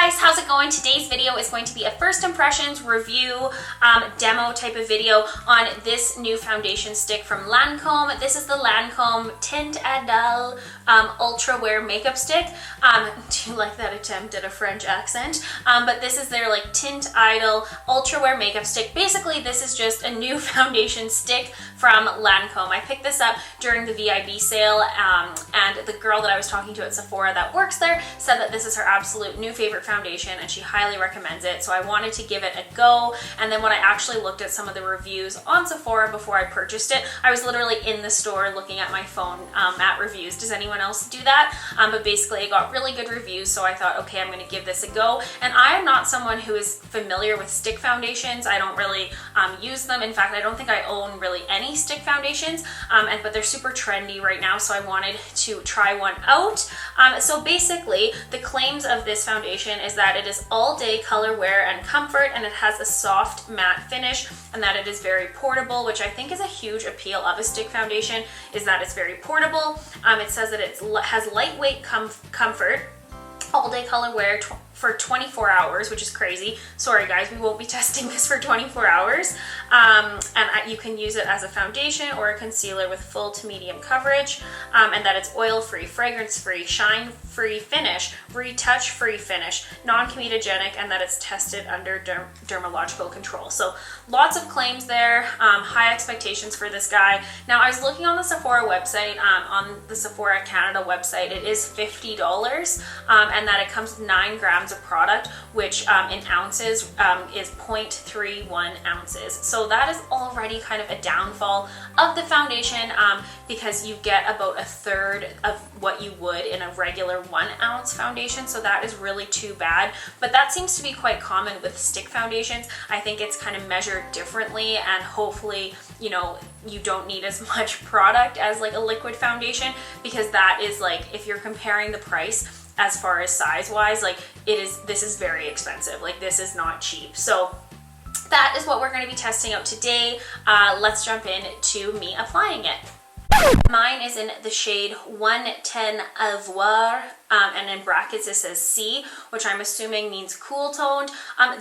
guys, how's it going? Today's video is going to be a first impressions review demo type of video on this new foundation stick from Lancome. This is the Lancome Teint Idole Ultra Wear Makeup Stick. Do you like that attempt at a French accent? But this is their like Teint Idole Ultra Wear Makeup Stick. Basically, this is just a new foundation stick from Lancome. I picked this up during the VIB sale, and the girl that I was talking to at Sephora that works there said that this is her absolute new favorite foundation and she highly recommends it. So I wanted to give it a go, and then when I actually looked at some of the reviews on Sephora before I purchased it, I was literally in the store looking at my phone at reviews. Does anyone else do that? But basically it got really good reviews, so I thought, okay, I'm going to give this a go. And I am not someone who is familiar with stick foundations. I don't really use them. In fact, I don't think I own really any stick foundations, but they're super trendy right now, so I wanted to try one out. So basically, the claims of this foundation is that it is all day color wear and comfort, and it has a soft matte finish, and that it is very portable, which I think is a huge appeal of a stick foundation, is that it's very portable. It says that it has lightweight comfort, all day color wear for 24 hours, which is crazy. Sorry guys, we won't be testing this for 24 hours. And you can use it as a foundation or a concealer with full to medium coverage, and that it's oil-free, fragrance-free, shine-free finish, retouch-free finish, non-comedogenic, and that it's tested under dermatological control. So lots of claims there, high expectations for this guy. Now I was looking on the Sephora website, on the Sephora Canada website, it is $50, and that it comes with 9 grams of product, which in ounces is 0.31 ounces. So that is already kind of a downfall of the foundation, because you get about a third of what you would in a regular 1 ounce foundation. So that is really too bad. But that seems to be quite common with stick foundations. I think it's kind of measured differently, and hopefully, you know, you don't need as much product as like a liquid foundation, because that is like, if you're comparing the price as far as size wise, like this is very expensive. Like this is not cheap. So that is what we're going to be testing out today. Let's jump into me applying it. Mine is in the shade 110 Ivoire, and in brackets it says C, which I'm assuming means cool toned.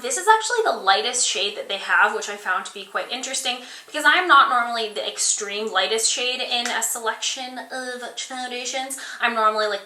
This is actually the lightest shade that they have, which I found to be quite interesting, because I am not normally the extreme lightest shade in a selection of foundations. I'm normally like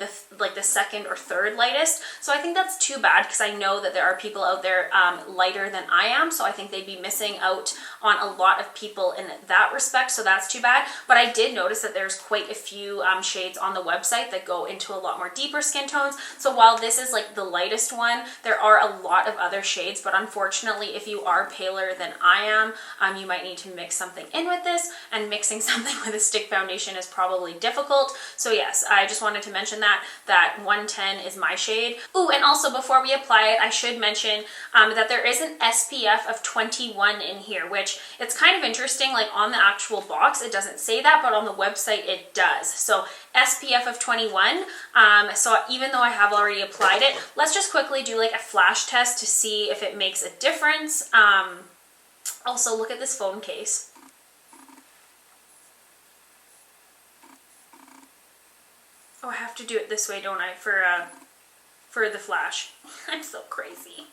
the second or third lightest. So I think that's too bad, because I know that there are people out there lighter than I am, so I think they'd be missing out on a lot of people in that respect, so that's too bad. But I did notice that there's quite a few shades on the website that go into a lot more deeper skin tones. So while this is like the lightest one, there are a lot of other shades, but unfortunately, if you are paler than I am, you might need to mix something in with this, and mixing something with a stick foundation is probably difficult. So yes, I just wanted to mention that 110 is my shade. Ooh, and also before we apply it, I should mention that there is an SPF of 21 in here, which it's kind of interesting. Like on the actual box, it doesn't say that, but on the website it does. So SPF of 21. So even though I have already applied it, let's just quickly do like a flash test to see if it makes a difference. Also, look at this phone case. Oh, I have to do it this way, don't I, for the flash? I'm so crazy.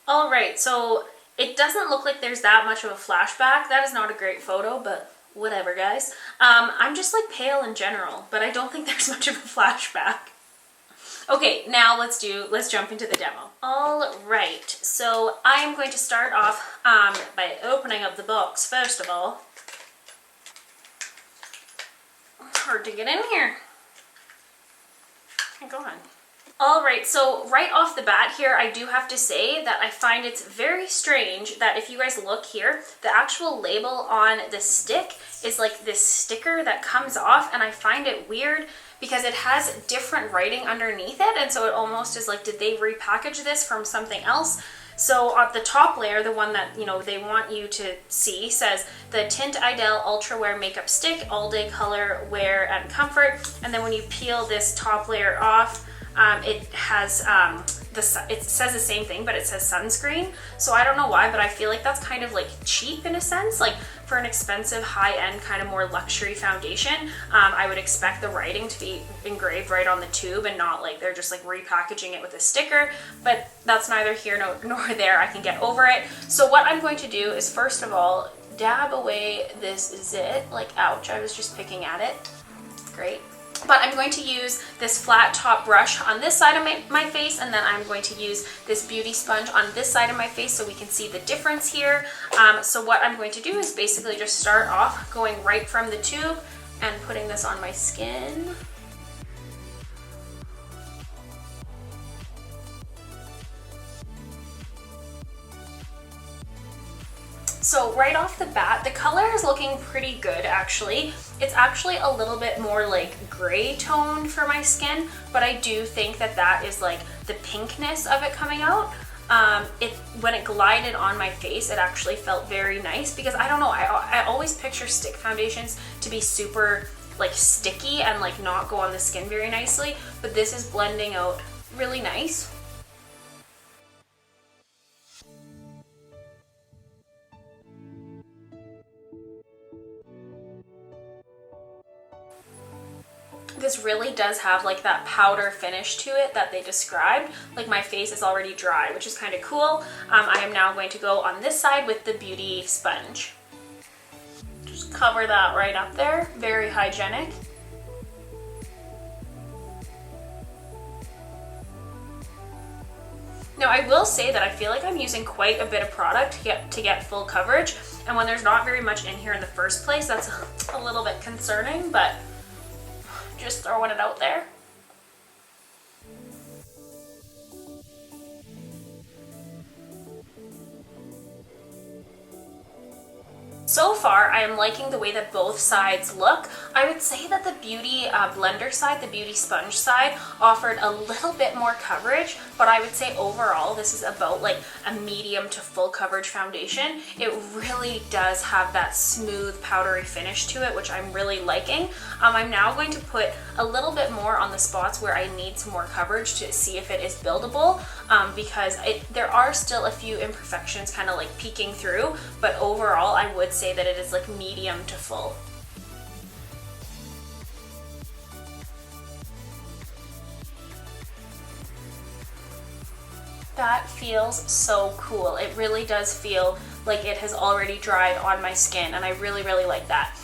All right, so it doesn't look like there's that much of a flashback. That is not a great photo, but whatever, guys. I'm just like pale in general, but I don't think there's much of a flashback. Okay, now let's jump into the demo. All right, so I am going to start off by opening up the box first of all. It's hard to get in here. Go on. All right, so right off the bat here, I do have to say that I find it's very strange that if you guys look here, the actual label on the stick is like this sticker that comes off, and I find it weird because it has different writing underneath it, and so it almost is like, did they repackage this from something else? So on the top layer, the one that, you know, they want you to see, says the Teint Idole Ultra Wear Makeup Stick, all day color, wear, and comfort. And then when you peel this top layer off, it has it says the same thing, but it says sunscreen. So I don't know why, but I feel like that's kind of like cheap in a sense. Like for an expensive, high-end, kind of more luxury foundation, I would expect the writing to be engraved right on the tube and not like they're just like repackaging it with a sticker, but that's neither here nor there. I can get over it. So what I'm going to do is, first of all, dab away this zit. Like, ouch, I was just picking at it. Great. But I'm going to use this flat top brush on this side of my face, and then I'm going to use this beauty sponge on this side of my face so we can see the difference here. So what I'm going to do is basically just start off going right from the tube and putting this on my skin. So right off the bat, the color is looking pretty good actually. It's actually a little bit more like gray toned for my skin, but I do think that that is like the pinkness of it coming out. When it glided on my face, it actually felt very nice because I don't know, I always picture stick foundations to be super like sticky and like not go on the skin very nicely, but this is blending out really nice. This really does have like that powder finish to it that they described. Like my face is already dry, which is kind of cool. I am now going to go on this side with the beauty sponge. Just cover that right up there, very hygienic. Now I will say that I feel like I'm using quite a bit of product to get full coverage, and when there's not very much in here in the first place, that's a little bit concerning, but just throwing it out there. So far, I am liking the way that both sides look. I would say that the beauty blender side, the beauty sponge side, offered a little bit more coverage, but I would say overall this is about like a medium to full coverage foundation. It really does have that smooth powdery finish to it, which I'm really liking. I'm now going to put a little bit more on the spots where I need some more coverage to see if it is buildable, because there are still a few imperfections kind of like peeking through, but overall I would say that it is like medium to full. That feels so cool. It really does feel like it has already dried on my skin, and I really, really like that.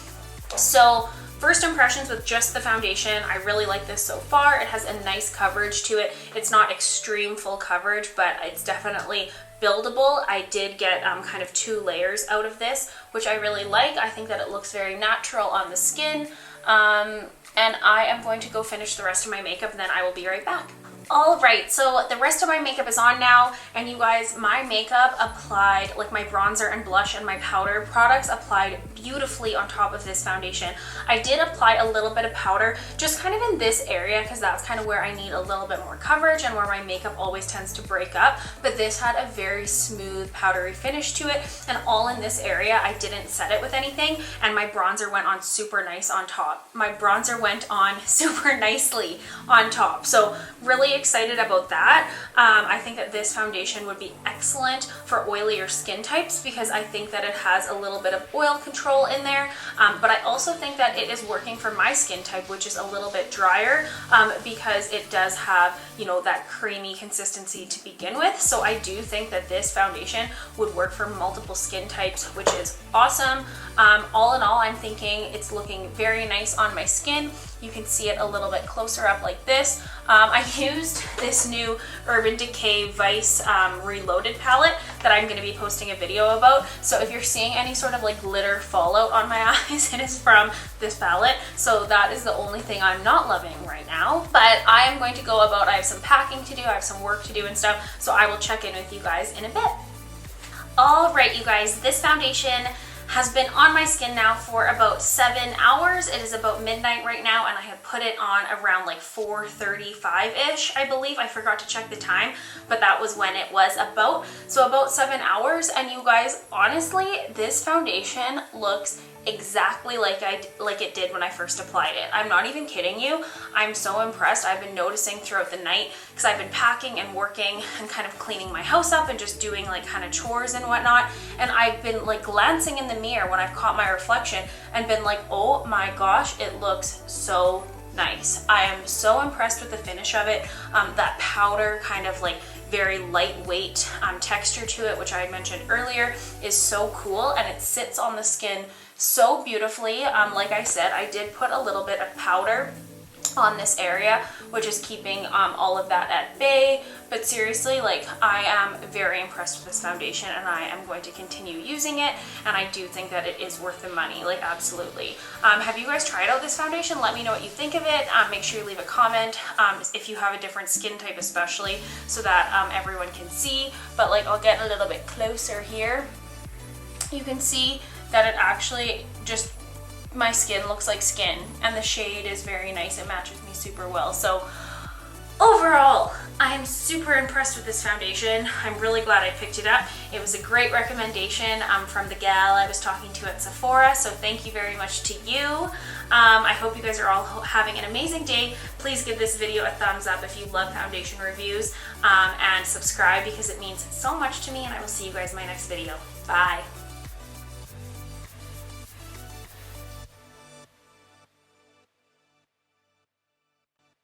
So first impressions with just the foundation, I really like this so far. It has a nice coverage to it. It's not extreme full coverage, but it's definitely buildable. I did get kind of 2 layers out of this, which I really like. I think that it looks very natural on the skin. And I am going to go finish the rest of my makeup, and then I will be right back. All right, so the rest of my makeup is on now, and you guys, my makeup applied, like my bronzer and blush and my powder products applied beautifully on top of this foundation. I did apply a little bit of powder just kind of in this area because that's kind of where I need a little bit more coverage and where my makeup always tends to break up, but this had a very smooth powdery finish to it, and all in this area. I didn't set it with anything, and my bronzer went on super nice on top. My bronzer went on super nicely on top, so really excited about that. I think that this foundation would be excellent for oilier skin types because I think that it has a little bit of oil control in there, but I also think that it is working for my skin type, which is a little bit drier, because it does have, you know, that creamy consistency to begin with. So I do think that this foundation would work for multiple skin types, which is awesome. All in all, I'm thinking it's looking very nice on my skin. You can see it a little bit closer up like this. I used this new Urban Decay Vice Reloaded palette that I'm going to be posting a video about. So if you're seeing any sort of like glitter fallout on my eyes, it is from this palette. So that is the only thing I'm not loving right now. But I am going to go about, I have some packing to do, I have some work to do and stuff. So I will check in with you guys in a bit. All right, you guys, this foundation has been on my skin now for about 7 hours. It is about midnight right now, and I have put it on around like 4:35-ish, I believe. I forgot to check the time, but that was when it was about. So about 7 hours, and you guys, honestly, this foundation looks exactly like it did when I first applied it. I'm not even kidding you. I'm so impressed. I've been noticing throughout the night because I've been packing and working and kind of cleaning my house up and just doing like kind of chores and whatnot. And I've been like glancing in the mirror when I've caught my reflection and been like, oh my gosh, it looks so nice. I am so impressed with the finish of it. That powder kind of like very lightweight texture to it, which I had mentioned earlier, is so cool, and it sits on the skin so beautifully. Like I said, I did put a little bit of powder on this area, which is keeping all of that at bay. But seriously, like, I am very impressed with this foundation, and I am going to continue using it, and I do think that it is worth the money, like, absolutely. Have you guys tried out this foundation? Let me know what you think of it. Make sure you leave a comment if you have a different skin type especially, so that everyone can see. But like, I'll get a little bit closer here. You can see that it actually just, my skin looks like skin, and the shade is very nice. It matches me super well. So overall, I am super impressed with this foundation. I'm really glad I picked it up. It was a great recommendation from the gal I was talking to at Sephora, so thank you very much to you. I hope you guys are all having an amazing day. Please give this video a thumbs up if you love foundation reviews, and subscribe because it means so much to me, and I will see you guys in my next video. Bye.